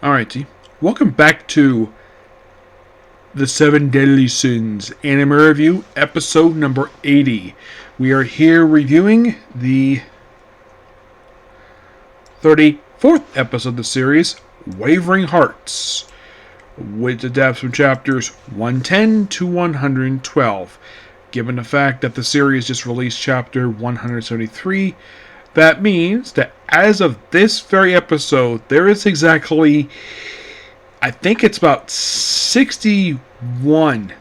Alrighty. Welcome back to the Seven Deadly Sins anime review, episode number 80. We are here reviewing the 34th episode of the series, Wavering Hearts, with the depths from chapters 110 to 112. Given the fact that the series just released chapter 173, that means that as of this very episode, there is exactly, I think it's about 61.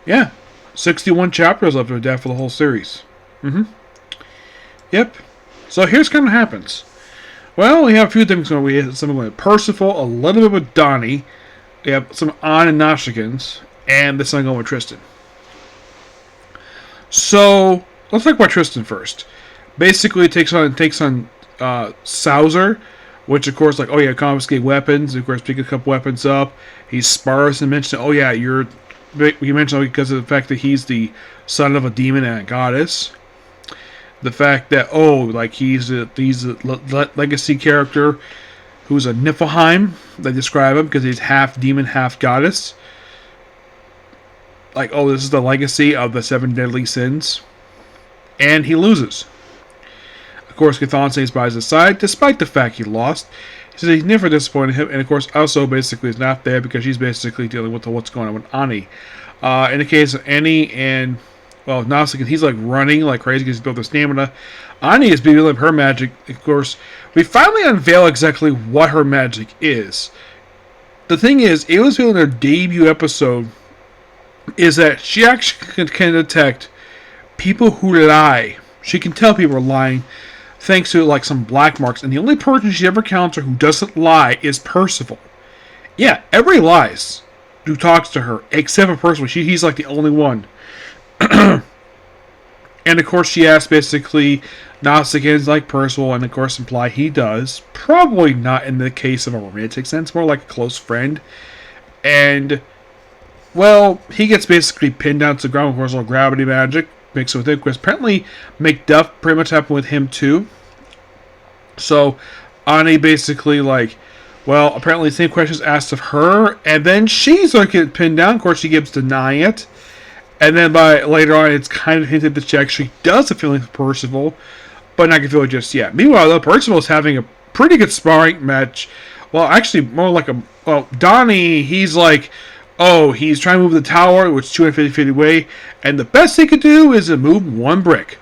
Yeah, 61 chapters left of that for the whole series. Yep. So here's kind of what happens. Well, we have a few things going. We have something with Percival, a little bit with Donnie. We have some An and Nashikins, and this thing going with Tristan. So let's talk about Tristan first. Basically, it takes on Sauser, which of course, like, oh yeah, confiscate weapons. Of course, pick a couple weapons up. He spars and mentions, oh yeah, you mentioned because of the fact that he's the son of a demon and a goddess. The fact that he's a legacy character who's a Niflheim. They describe him because he's half demon, half goddess. Like, oh, this is the legacy of the seven deadly sins. And he loses. Of course, Cthulhu stays by his side, despite the fact he lost. He says he's never disappointed him, and of course, also basically is not there because she's basically dealing with what's going on with Ani. In the case of Annie and, well, Nausicaa, he's like running like crazy because he's built the stamina. Ani is building up her magic. Of course, we finally unveil exactly what her magic is. The thing is, it was in her debut episode, is that she actually can detect people who lie. She can tell people are lying thanks to like some black marks, and the only person she ever encounters who doesn't lie is Percival. Yeah, everybody lies who talks to her except for Percival. He's like the only one. And of course she asks basically Nausicaans like Percival, and of course imply he does. Probably not in the case of a romantic sense, more like a close friend. And well, he gets basically pinned down to the ground with horizontal gravity magic, mixed with it, because apparently McDuff pretty much happened with him too. So, Ani basically, like, well, apparently the same questions asked of her, and then she's like get pinned down. Of course, she keeps denying it. And then by later on, it's kind of hinted that she actually does have a feeling for Percival, but not can feel it just yet. Meanwhile, though, Percival's having a pretty good sparring match. Well, actually, more like Donnie, he's like, oh, he's trying to move the tower, which is 250 feet away, and the best he could do is to move one brick.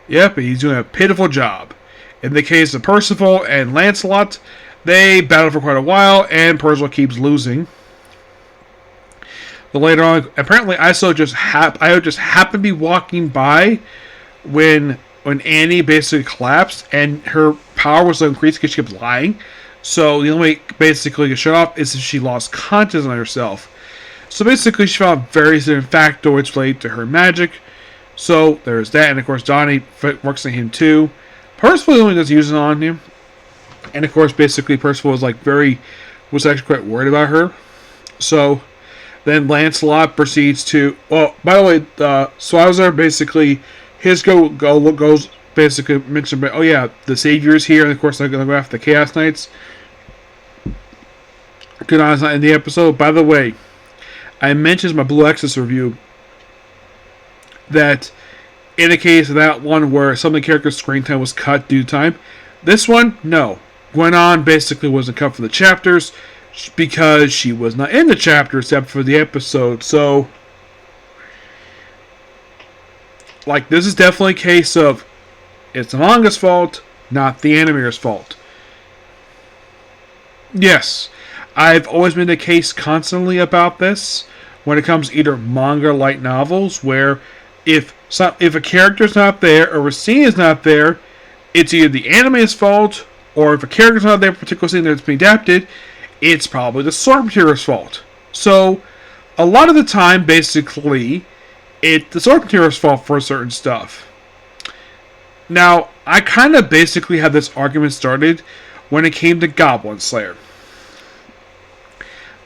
Yep, he's doing a pitiful job. In the case of Percival and Lancelot, they battle for quite a while, and Percival keeps losing. But later on, apparently I just happened to be walking by when Annie basically collapsed, and her power was increased because she kept lying. So the only way basically to shut off is if she lost consciousness on herself. So basically she found various different factoids related to her magic. So there's that, and of course Donnie works on him too. Percival only does use it on him. And of course basically Percival was actually quite worried about her. So then Lancelot proceeds to, well, by the way, Swauser basically, his goes basically mentioned, oh yeah, the Savior is here, and of course they're going to go after the Chaos Knights. Good on in the episode. By the way, I mentioned in my Blue Exorcist review that in the case of that one where some of the characters' screen time was cut due to time, this one, no. Gwenon basically wasn't cut for the chapters because she was not in the chapter except for the episode. So, like, this is definitely a case of it's the manga's fault, not the animator's fault. Yes, I've always been the case constantly about this when it comes to either manga or light novels, where if a character's not there or a scene is not there, it's either the anime's fault, or if a character's not there for a particular scene that's being adapted, it's probably the source material's fault. So, a lot of the time, basically, it's the source material's fault for certain stuff. Now, I kind of basically had this argument started when it came to Goblin Slayer.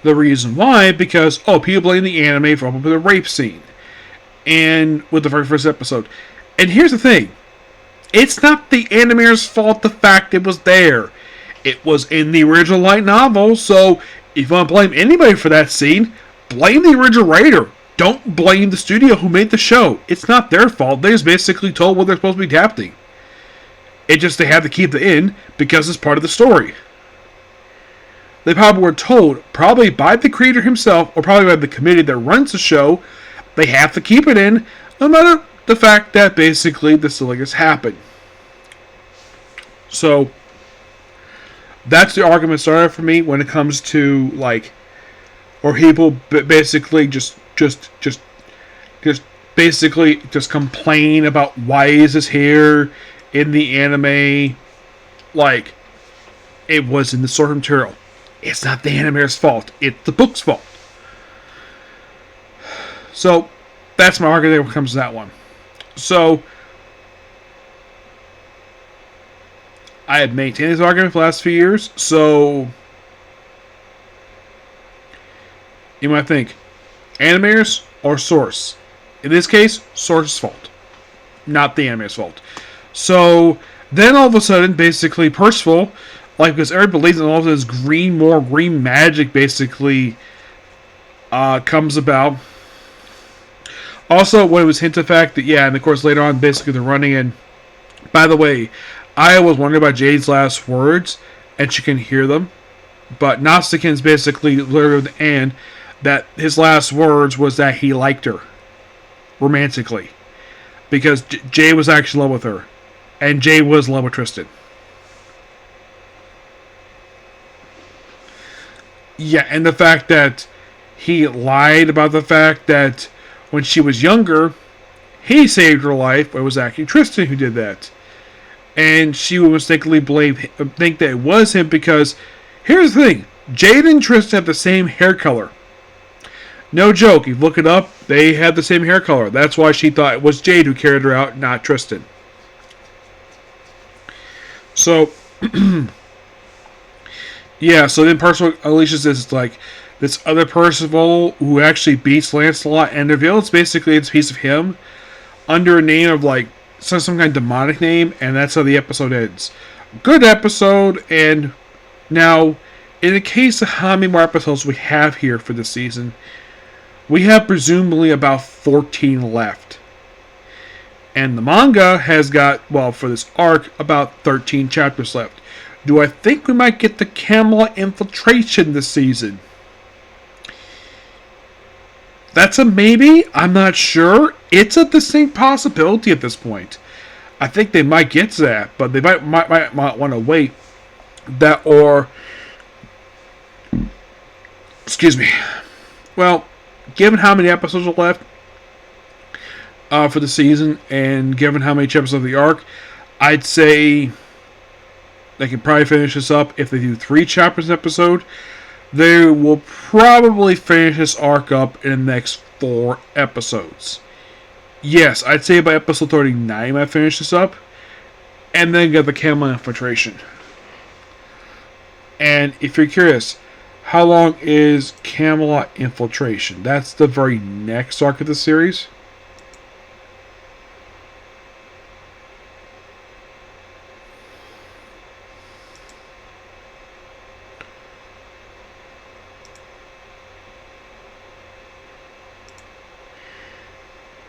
The reason why, because, people blame the anime for the rape scene. And with the very first episode. And here's the thing. It's not the animator's fault the fact it was there. It was in the original light novel, so if you want to blame anybody for that scene, blame the original writer. Don't blame the studio who made the show. It's not their fault. They just basically told what they're supposed to be adapting. It just they had to keep it in because it's part of the story. They probably were told, probably by the creator himself, or probably by the committee that runs the show, they have to keep it in, no matter the fact that basically the silliness happened. So that's the argument started for me when it comes to like, or people basically just basically just complain about why is this here in the anime. Like, it was in the source material. It's not the animator's fault. It's the book's fault. So that's my argument when it comes to that one. So I have maintained this argument for the last few years. So you might think, animators or source? In this case, source's fault, not the animator's fault. So then all of a sudden, basically, Percival, like, because everybody believes in all of this green magic basically comes about. Also, when it was hinted the fact that, yeah, and of course later on, basically they're running in. By the way, I was wondering about Jade's last words, and she can hear them. But Nausicaa's basically literally at the end that his last words was that he liked her romantically. Because Jade was actually in love with her. And Jade was in love with Tristan. Yeah, and the fact that he lied about the fact that when she was younger, he saved her life, but it was actually Tristan who did that. And she would mistakenly think that it was him because, here's the thing, Jade and Tristan have the same hair color. No joke, you look it up, they had the same hair color. That's why she thought it was Jade who carried her out, not Tristan. So, yeah, so then Percival unleashes this other Percival who actually beats Lancelot and reveals basically it's a piece of him under a name of like some kind of demonic name, and that's how the episode ends. Good episode, and now in the case of how many more episodes we have here for this season, we have presumably about 14 left. And the manga has got, well, for this arc, about 13 chapters left. Do I think we might get the Camelot infiltration this season? That's a maybe. I'm not sure. It's a distinct possibility at this point. I think they might get to that, but they might want to wait. That or... Excuse me. Well, given how many episodes are left for the season, and given how many chapters of the arc, I'd say they can probably finish this up. If they do 3 chapters an episode, they will probably finish this arc up in the next 4 episodes. Yes, I'd say by episode 39 I finish this up, and then get the Camelot infiltration. And if you're curious, how long is Camelot infiltration? That's the very next arc of the series.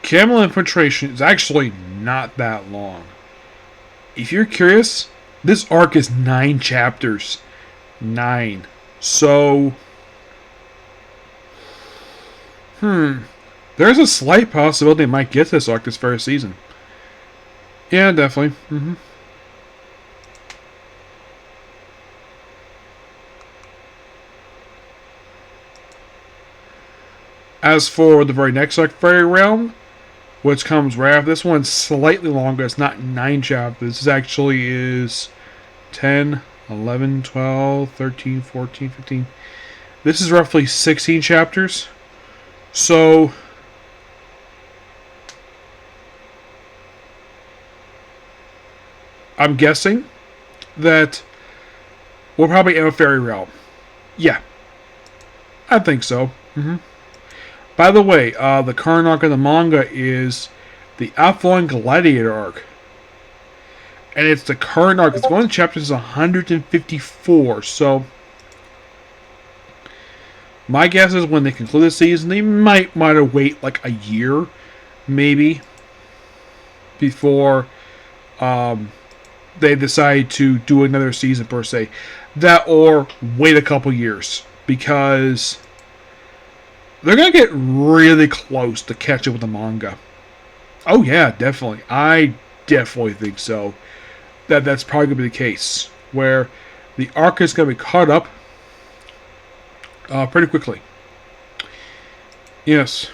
Camelot infiltration is actually not that long. If you're curious, this arc is 9 chapters. 9. So, there's a slight possibility they might get this arc this first season. Yeah, definitely. As for the very next arc, Fairy Realm, which comes right after this one, slightly longer. It's not 9 chapters. This actually is 10, 11, 12, 13, 14, 15. This is roughly 16 chapters. So, I'm guessing that we'll probably end with Fairy Realm. Yeah, I think so. By the way, the current arc of the manga is the Outflowing Gladiator arc. And it's the current arc. It's one of the chapters is 154. So my guess is when they conclude the season, they might want to wait like a year, maybe, before they decide to do another season per se. That or wait a couple years because they're gonna get really close to catch up with the manga. Oh yeah, definitely. I definitely think so. That's probably gonna be the case where the arc is gonna be caught up pretty quickly. Yes.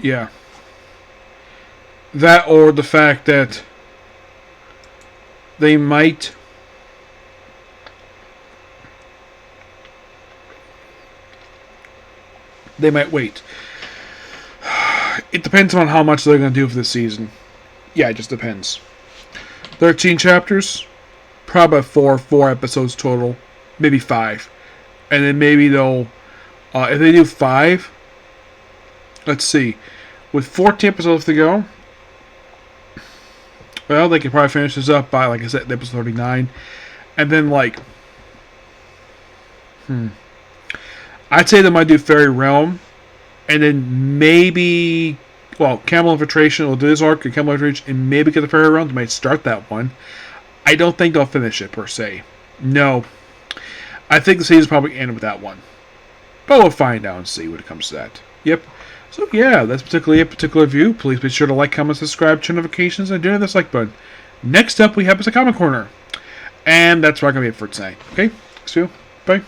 Yeah. That or the fact that they might wait. It depends on how much they're going to do for this season. Yeah, it just depends. 13 chapters, probably four episodes total, maybe 5. And then maybe they'll if they do 5, let's see. With 14 episodes to go, well, they can probably finish this up by, like I said, episode 39. And then, like, I'd say they might do Fairy Realm. And then maybe, well, Camel Infiltration will do this arc, and Camel Infiltration, and maybe get the Fairy Realm. They might start that one. I don't think they'll finish it, per se. No. I think the season's probably end with that one. But we'll find out and see when it comes to that. Yep. So yeah, that's particularly a particular view. Please be sure to like, comment, subscribe, turn notifications, and do this like button. Next up, we have is a Comic Corner. And that's where I'm going to be for tonight. Okay? Thanks, you. Bye.